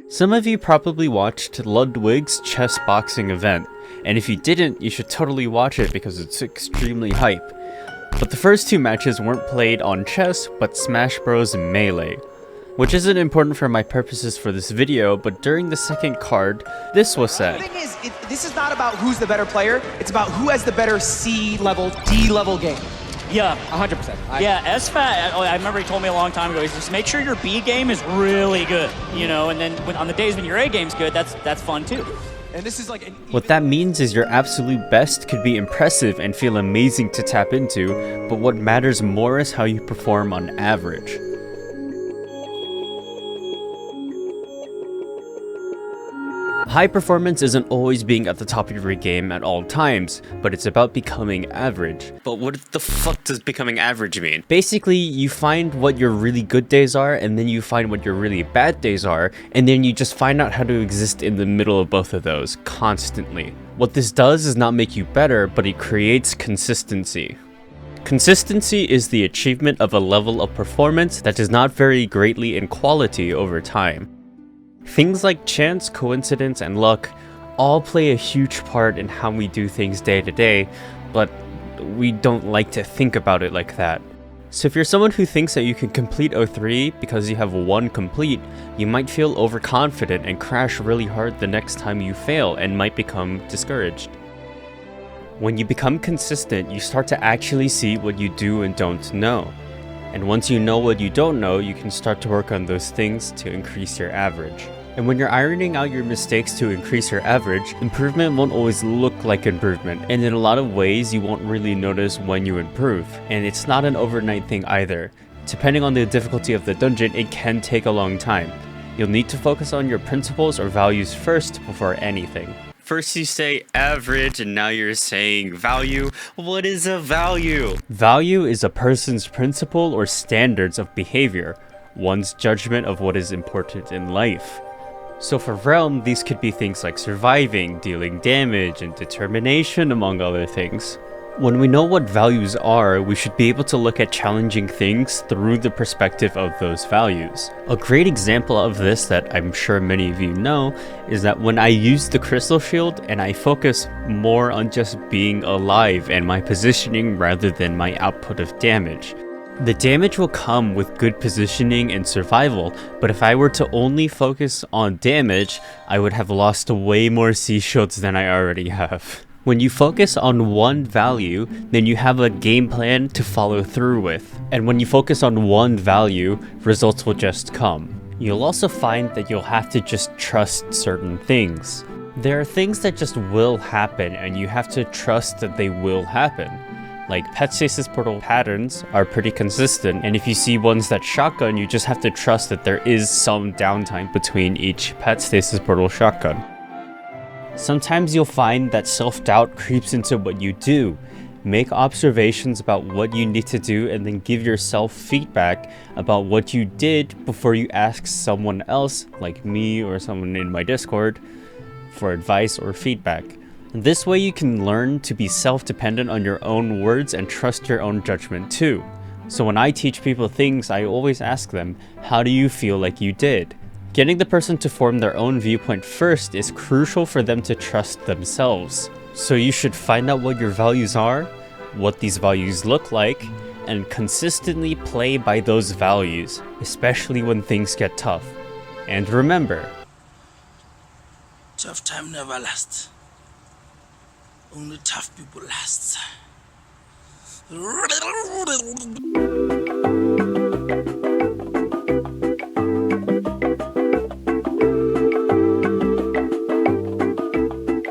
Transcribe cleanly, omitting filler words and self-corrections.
Some of you probably watched Ludwig's chess boxing event, and if you didn't, you should totally watch it because it's extremely hype. But the first two matches weren't played on chess, but Smash Bros. Melee. Which isn't important for my purposes for this video, but during the second card, this was said. The thing is, this is not about who's the better player, it's about who has the better C level, D level game. Yeah, 100%. yeah, SFAT, I remember he told me a long time ago, he's just make sure your B game is really good, you know, and then on the days when your A game's good, that's fun too. And this is like what that means is your absolute best could be impressive and feel amazing to tap into, but what matters more is how you perform on average. High performance isn't always being at the top of your game at all times, but it's about becoming average. But what the fuck does becoming average mean? Basically, you find what your really good days are, and then you find what your really bad days are, and then you just find out how to exist in the middle of both of those, constantly. What this does is not make you better, but it creates consistency. Consistency is the achievement of a level of performance that does not vary greatly in quality over time. Things like chance, coincidence, and luck all play a huge part in how we do things day to day, but we don't like to think about it like that. So if you're someone who thinks that you can complete 03 because you have one complete, you might feel overconfident and crash really hard the next time you fail and might become discouraged. When you become consistent, you start to actually see what you do and don't know. And once you know what you don't know, you can start to work on those things to increase your average. And when you're ironing out your mistakes to increase your average, improvement won't always look like improvement. And in a lot of ways, you won't really notice when you improve. And it's not an overnight thing either. Depending on the difficulty of the dungeon, it can take a long time. You'll need to focus on your principles or values first before anything. First you say average, and now you're saying value. What is a value? Value is a person's principle or standards of behavior, one's judgment of what is important in life. So for Realm, these could be things like surviving, dealing damage, and determination, among other things. When we know what values are, we should be able to look at challenging things through the perspective of those values. A great example of this that I'm sure many of you know is that when I use the Crystal Shield and I focus more on just being alive and my positioning rather than my output of damage. The damage will come with good positioning and survival, but if I were to only focus on damage, I would have lost way more C shields than I already have. When you focus on one value, then you have a game plan to follow through with. And when you focus on one value, results will just come. You'll also find that you'll have to just trust certain things. There are things that just will happen, and you have to trust that they will happen. Like pet stasis portal patterns are pretty consistent, and if you see ones that shotgun, you just have to trust that there is some downtime between each pet stasis portal shotgun. Sometimes you'll find that self-doubt creeps into what you do. Make observations about what you need to do and then give yourself feedback about what you did before you ask someone else, like me or someone in my Discord, for advice or feedback. This way you can learn to be self-dependent on your own words and trust your own judgment too. So when I teach people things, I always ask them, how do you feel like you did? Getting the person to form their own viewpoint first is crucial for them to trust themselves. So you should find out what your values are, what these values look like, and consistently play by those values, especially when things get tough. And remember, tough time never lasts. Only tough people last.